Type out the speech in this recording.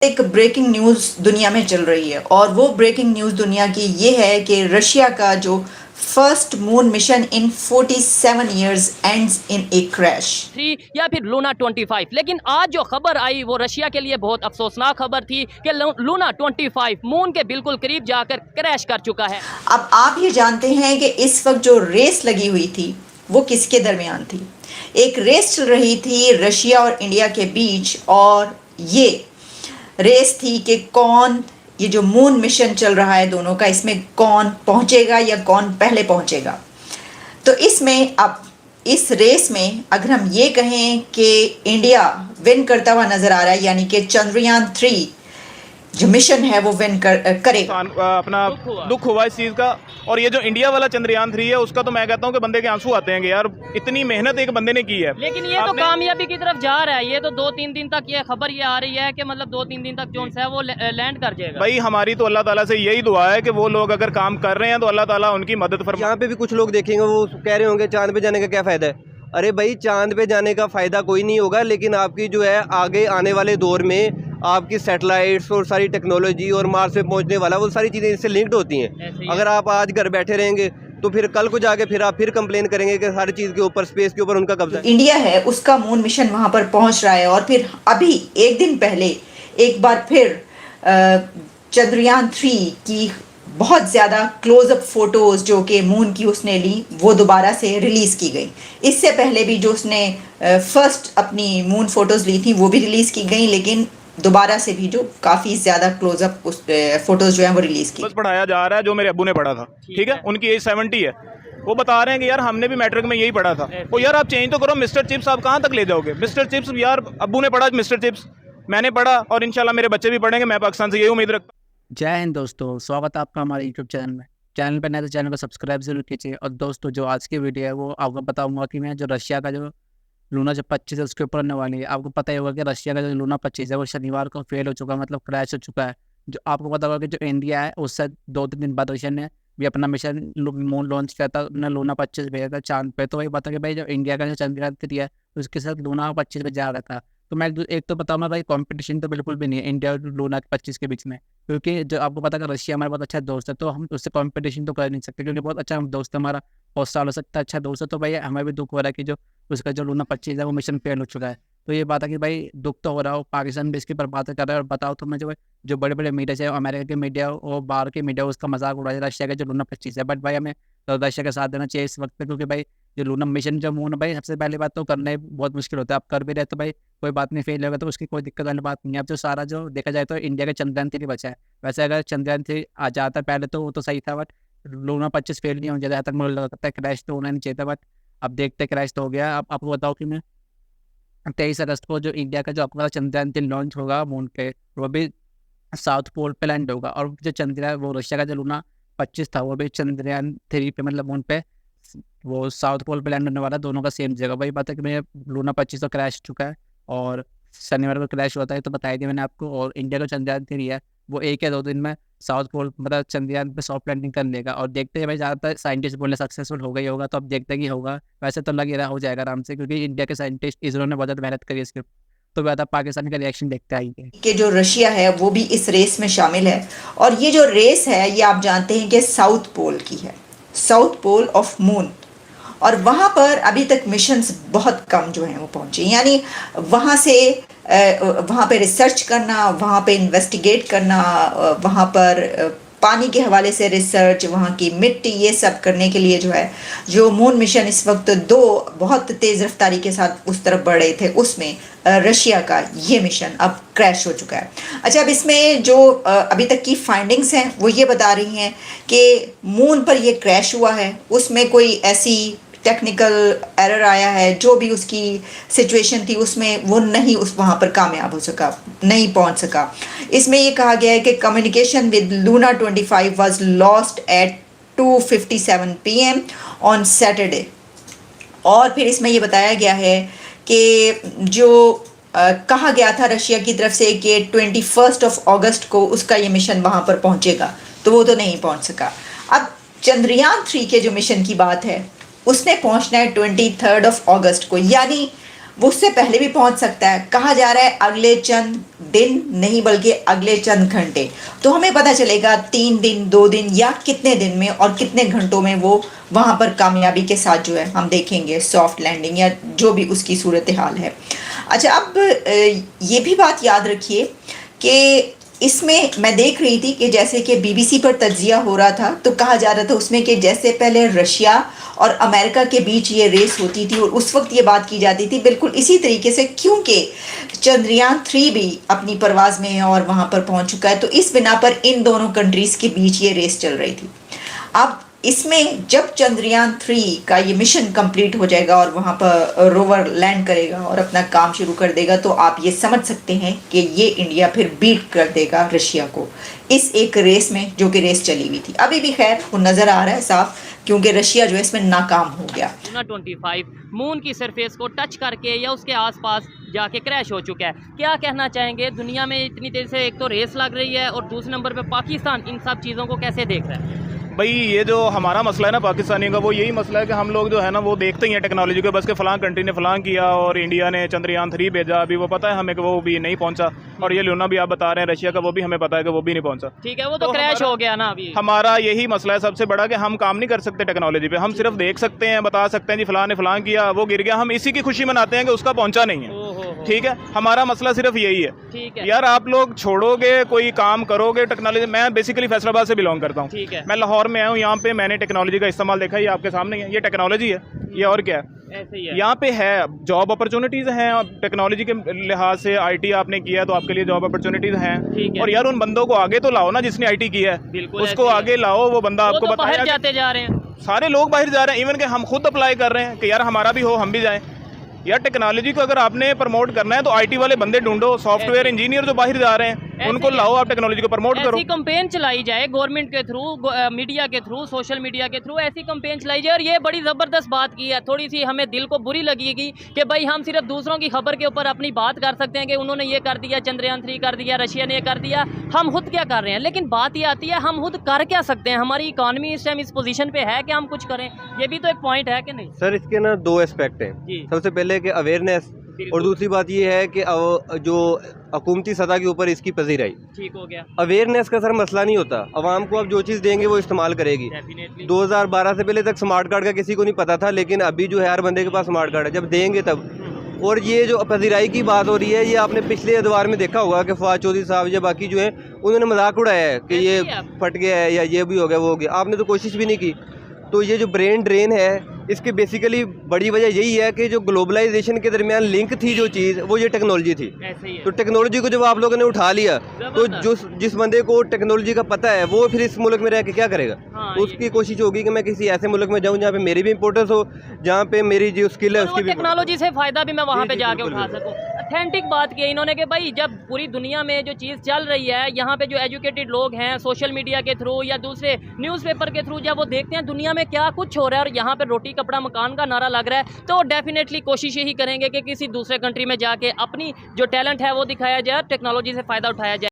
एक breaking news दुनिया में चल रही है और वो ब्रेकिंग न्यूज़ दुनिया की ये है कि रशिया का जो first moon mission in 47 years ends in A crash. 3 या फिर लूना 25। लेकिन आज जो खबर आई वो रशिया के लिए बहुत अफसोसनाक खबर थी कि लूना 25 मून के बिल्कुल करीब जाकर क्रैश कर चुका है। अब आप ये जानते हैं कि इस वक्त जो रेस लगी हुई थी वो किसके दरमियान थी। एक रेस चल रही थी रशिया और इंडिया के बीच और ये रेस थी कि कौन ये जो मून मिशन चल रहा है दोनों का, इसमें कौन पहुंचेगा या कौन पहले पहुंचेगा। तो इसमें अब इस रेस में अगर हम ये कहें कि इंडिया विन करता हुआ नजर आ रहा है, यानी कि चंद्रयान 3 जो मिशन है वो विन करेगा। अपना दुख हुआ इस चीज़ का। और ये जो इंडिया वाला चंद्रयान 3 है उसका तो मैं कहता हूँ कि बंदे के आंसू आते हैं कि यार इतनी मेहनत एक बंदे ने की है, लेकिन ये तो कामयाबी की तरफ जा रहा है। ये तो 2-3 दिन तक ये खबर ये आ रही है कि मतलब 2-3 दिन तक जोन सा है वो लैंड कर जाएगा। भाई हमारी तो अल्लाह ताला से यही दुआ है कि वो लोग अगर काम कर रहे हैं तो अल्लाह ताला उनकी मदद फरमाए। यहाँ पे भी कुछ लोग देखेंगे वो कह रहे होंगे चांद पे जाने का क्या फ़ायदा है। अरे भाई चांद पे जाने का फ़ायदा कोई नहीं होगा, लेकिन आपकी जो है आगे आने वाले दौर में आपकी सैटेलाइट्स और सारी टेक्नोलॉजी और मार्स पे पहुंचने वाला वो सारी चीज़ें इससे लिंक्ड होती हैं। अगर आप आज घर बैठे रहेंगे तो फिर कल को जाके फिर आप फिर कंप्लेन करेंगे कि हर चीज़ के ऊपर, स्पेस के ऊपर उनका कब्जा है। इंडिया है उसका मून मिशन वहां पर पहुंच रहा है और फिर अभी एक दिन पहले एक बार फिर चंद्रयान 3 की बहुत ज़्यादा क्लोजअप फोटोज़ जो कि मून की उसने ली वो दोबारा से रिलीज़ की गई। इससे पहले भी जो उसने फर्स्ट अपनी मून फोटोज़ ली थी वो भी रिलीज़ की गई, लेकिन दोबारा से भी जो काफ़ी ज़्यादा क्लोजअप उस फोटोज़ जो है वो रिलीज़ की। बस पढ़ाया जा रहा है जो मेरे अब्बू ने पढ़ा था, ठीक है, उनकी एज 70 है। वो बता रहे हैं कि यार हमने भी मैट्रिक में यही पढ़ा था। तो यार आप चेंज तो करो, मिस्टर चिप्स आप कहाँ तक ले जाओगे। मिस्टर चिप्स यार अब्बू ने पढ़ा, मिस्टर चिप्स मैंने पढ़ा और इंशाल्लाह मेरे बच्चे भी पढ़ेंगे। मैं पाकिस्तान से यही उम्मीद रखता हूँ। जय हिंद दोस्तों, स्वागत है आपका हमारे यूट्यूब चैनल में। चैनल पर नए तो चैनल को सब्सक्राइब जरूर कीजिए। और दोस्तों जो आज की वीडियो है वो आपको बताऊंगा कि मैं जो रशिया का जो लूना जो 25 है उसके ऊपर होने वाली है। आपको पता ही होगा कि रशिया का जो लूना 25 है वो शनिवार को फेल हो चुका है, मतलब क्रैश हो चुका है। जो आपको पता होगा कि जो इंडिया है उससे 2-3 दिन बाद रशिया ने भी अपना मिशन मून लॉन्च किया था, उन्होंने लूना 25 भेजा था चांद पे। तो वही पता कि भाई जो इंडिया का जो चंद्रयान 3 है उसके साथ लूना 25 पे जा रहा था। तो मैं एक तो बताऊँ भाई, कंपटीशन तो बिल्कुल भी नहीं है इंडिया और लूना 25 के बीच में, क्योंकि जो आपको पता है कि रशिया हमारा बहुत अच्छा दोस्त है, तो हम उससे कंपटीशन तो कर नहीं सकते, क्योंकि बहुत अच्छा दोस्त है हमारा, बहुत साल हो सकता है अच्छा दोस्त है। तो भाई हमें भी दुख हो रहा है कि जो उसका जो लूना 25 है वो मिशन फेल हो चुका है। तो ये बात है कि भाई दुख तो हो रहा हो, पाकिस्तान भी इसकी पर बातें कर रहा है। और बताओ तो मैं जो बड़े बड़े मीडिया चाहे अमेरिका के मीडिया और बाहर के मीडिया उसका मजाक उड़ा है रशिया का जो लूना 25 है। बट भाई हमें तो रशिया का साथ देना चाहिए इस वक्त पे, क्योंकि भाई जो लूना मिशन जो मून भाई सबसे पहली बात तो करना ही बहुत मुश्किल होता है। आप कर भी रहे तो भाई कोई बात नहीं, फेल होगा तो उसकी कोई दिक्कत वाली बात नहीं है। अब जो सारा जो देखा जाए तो इंडिया का चंद्रयान 3 बचा है। वैसे अगर चंद्रयान 3 आ जाता पहले तो वो तो सही था, बट लूना 25 फेल नहीं हो जाता, जहाँ तक मुझे लगता है क्रैश तो होना नहीं चाहिए था। बट अब देखते क्रैश तो हो गया। अब आपको बताओ कि मैं 23 अगस्त को जो इंडिया का जो आपका चंद्रयान 3 लॉन्च होगा मून पे, वो भी साउथ पोल पे लैंड होगा। और जो चंद्रयान वो रशिया का जो लूना 25 था वो भी चंद्रयान 3 पे मतलब मून पे वो साउथ पोल पे लैंड होने वाला है, दोनों का सेम जगह। वही बात है कि मैं लूना 25 तो क्रैश चुका है और शनिवार को क्रैश होता है, तो बताई दिया मैंने आपको। और इंडिया का चंद्रयान 3 है वो 1 या 2 दिन में साउथ पोल मतलब चंद्रयान पे सॉफ्ट लैंडिंग कर लेगा। और देखते हैं भाई, ज़्यादातर साइंटिस्ट बोलने सक्सेसफुल हो गई होगा, तो अब देखते हैं कि होगा। वैसे तो लग ही रहा हो जाएगा आराम से, क्योंकि इंडिया के साइंटिस्ट इसरो ने बहुत ज़्यादा मेहनत करी इसके। तो ज़्यादा पाकिस्तान का रिएक्शन देखते आएंगे कि जो रशिया है वो भी इस रेस में शामिल है। और ये जो रेस है ये आप जानते हैं कि साउथ पोल की है, साउथ पोल ऑफ मून। और वहाँ पर अभी तक मिशंस बहुत कम जो हैं वो पहुँचे, यानी वहाँ से वहाँ पे रिसर्च करना, वहाँ पे इन्वेस्टिगेट करना, वहाँ पर पानी के हवाले से रिसर्च, वहाँ की मिट्टी, ये सब करने के लिए जो है जो मून मिशन इस वक्त 2 बहुत तेज़ रफ्तारी के साथ उस तरफ बढ़ रहे थे, उसमें रशिया का ये मिशन अब क्रैश हो चुका है। अच्छा, अब इसमें जो अभी तक की फाइंडिंग्स हैं वो ये बता रही हैं कि मून पर ये क्रैश हुआ है, उसमें कोई ऐसी टेक्निकल एरर आया है, जो भी उसकी सिचुएशन थी उसमें वो नहीं उस वहाँ पर कामयाब हो सका, नहीं पहुँच सका। इसमें ये कहा गया है कि communication with Luna 25 was lost at 2:57 PM on Saturday. और फिर इसमें ये बताया गया है कि जो कहा गया था रशिया की तरफ से कि 21 अगस्त को उसका ये मिशन वहाँ पर पहुँचेगा, तो वो तो नहीं पहुँच सका। अब चंद्रयान 3 के जो मिशन की बात है उसने पहुंचना है 23 अगस्त को, यानी वो उससे पहले भी पहुंच सकता है। कहा जा रहा है अगले चंद दिन नहीं बल्कि अगले चंद घंटे, तो हमें पता चलेगा 3 दिन 2 दिन या कितने दिन में और कितने घंटों में वो वहां पर कामयाबी के साथ जो है हम देखेंगे सॉफ्ट लैंडिंग या जो भी उसकी सूरत हाल है। अच्छा, अब ये भी बात याद रखिए कि इसमें मैं देख रही थी कि जैसे कि बीबीसी पर तज्जिया हो रहा था तो कहा जा रहा था उसमें कि जैसे पहले रशिया और अमेरिका के बीच ये रेस होती थी और उस वक्त ये बात की जाती थी बिल्कुल इसी तरीके से, क्योंकि चंद्रयान 3 भी अपनी परवाज़ में है और वहाँ पर पहुँच चुका है, तो इस बिना पर इन दोनों कंट्रीज़ के बीच ये रेस चल रही थी। अब इसमें जब चंद्रयान 3 का ये मिशन कंप्लीट हो जाएगा और वहाँ पर रोवर लैंड करेगा और अपना काम शुरू कर देगा, तो आप ये समझ सकते हैं कि ये इंडिया फिर बीट कर देगा रशिया को इस एक रेस में जो कि रेस चली हुई थी। अभी भी खैर वो नज़र आ रहा है साफ, क्योंकि रशिया जो है इसमें नाकाम हो गया। लूना 25 मून की सरफेस को टच करके या उसके आसपास जाके क्रैश हो चुका है। क्या कहना चाहेंगे, दुनिया में इतनी देर से एक तो रेस लग रही है और दूसरे नंबर पे पाकिस्तान इन सब चीज़ों को कैसे देख रहा है? भाई ये जो हमारा मसला है ना पाकिस्तानियों का, वो यही मसला है कि हम लोग जो है ना वो देखते ही हैं टेक्नोलॉजी को, बस के फलां कंट्री ने फलां किया और इंडिया ने चंद्रयान 3 भेजा, अभी वो पता है हमें कि वो भी नहीं पहुंचा, और ये लूना भी आप बता रहे हैं रशिया का, वो भी हमें पता है कि वो भी नहीं पहुंचा। ठीक है, वो तो क्रैश हो गया ना। अभी हमारा यही मसला है सबसे बड़ा कि हम काम नहीं कर सकते टेक्नोलॉजी पे, हम सिर्फ देख सकते हैं, बता सकते हैं जी फलां ने फलां किया, वो गिर गया, हम इसी की खुशी मनाते हैं कि उसका पहुंचा नहीं है। ठीक है, हमारा मसला सिर्फ यही है। ठीक है यार, आप लोग छोड़ोगे कोई काम करोगे टेक्नोलॉजी। मैं बेसिकली फैसलाबाद से बिलोंग करता हूँ, ठीक है, मैं लाहौर में आया हूँ, यहाँ पे मैंने टेक्नोलॉजी का इस्तेमाल देखा, ये आपके सामने ही है, ये टेक्नोलॉजी है, ये और क्या है। ऐसे ही है। यहाँ पे है जॉब अपॉर्चुनिटीज हैं, टेक्नोलॉजी के लिहाज से आईटी आपने किया तो आपके लिए जॉब अपॉर्चुनिटीज ठीक हैं, है। और यार उन बंदों को आगे तो लाओ ना जिसने आईटी किया है, बिल्कुल उसको ऐसे ही आगे लाओ, वो बंदा वो आपको तो बाहर बताया। जाते जा रहे हैं, सारे लोग बाहर जा रहे हैं, इवन के हम खुद अप्लाई कर रहे हैं कि यार हमारा भी हो, हम भी जाएं। यार टेक्नोलॉजी को अगर आपने प्रमोट करना है तो आईटी वाले बंदे ढूंढो, सॉफ्टवेयर इंजीनियर जो बाहर जा रहे हैं उनको लाओ, आप टेक्नोलॉजी को प्रमोट करो। ऐसी कंपेन चलाई जाए गवर्नमेंट के थ्रू, मीडिया के थ्रू, सोशल मीडिया के थ्रू ऐसी कंपेन चलाई जाए। और ये बड़ी ज़बरदस्त बात की है, थोड़ी सी हमें दिल को बुरी लगेगी कि भाई हम सिर्फ दूसरों की खबर के ऊपर अपनी बात कर सकते हैं कि uन्होंने ये कर दिया, चंद्रयान 3 कर दिया, रशिया ने ये कर दिया, हम खुद क्या कर रहे हैं। लेकिन बात ये आती है हम खुद कर क्या सकते हैं, हमारी इकॉनमी इस टाइम इस पोजीशन पे है कि हम कुछ करें, ये भी तो एक पॉइंट है कि नहीं? सर इसके ना 2 एस्पेक्ट हैं। जी। सबसे पहले कि अवेयरनेस, और दूसरी बात ये है कि जो हुकूमती सतह के ऊपर इसकी पजीराई। ठीक हो गया, अवेयरनेस का सर मसला नहीं होता, आवाम को आप जो चीज़ देंगे वो इस्तेमाल करेगी। डेफिनेटली 2012 से पहले तक स्मार्ट कार्ड का किसी को नहीं पता था, लेकिन अभी जो है हर बंदे के पास स्मार्ट कार्ड है, जब देंगे तब। और ये जो पजीराई की बात हो रही है, ये आपने पिछले अदवार में देखा होगा कि फवाद चौधरी साहब या बाकी जो है उन्होंने मजाक उड़ाया है कि ये फट गया है या ये भी हो गया वो हो गया, आपने तो कोशिश भी नहीं की। तो ये जो ब्रेन ड्रेन है इसकी बेसिकली बड़ी वजह यही है कि जो ग्लोबलाइजेशन के दरमियान लिंक थी जो चीज़, वो ये टेक्नोलॉजी थी। ऐसे ही है। तो टेक्नोलॉजी को जब आप लोगों ने उठा लिया तो जिस बंदे को टेक्नोलॉजी का पता है वो फिर इस मुल्क में रह के क्या करेगा। हाँ, तो उसकी कोशिश होगी कि मैं किसी ऐसे मुल्क में जाऊं जहाँ पे मेरी भी इंपोर्टेंस हो, जहाँ पे मेरी जो स्किल है उसकी भी टेक्नोलॉजी से फायदा भी मैं वहाँ पे जी, जाके बिल्कुल, उठा सकूँ। ऑथेंटिक बात की है इन्होंने कि भाई जब पूरी दुनिया में जो चीज़ चल रही है, यहाँ पे जो एजुकेटेड लोग हैं सोशल मीडिया के थ्रू या दूसरे न्यूज़पेपर के थ्रू जब वो देखते हैं दुनिया में क्या कुछ हो रहा है और यहाँ पे रोटी कपड़ा मकान का नारा लग रहा है, तो डेफिनेटली कोशिश यही करेंगे कि किसी दूसरे कंट्री में जाके अपनी जो टैलेंट है वो दिखाया जाए, टेक्नोलॉजी से फ़ायदा उठाया जाए।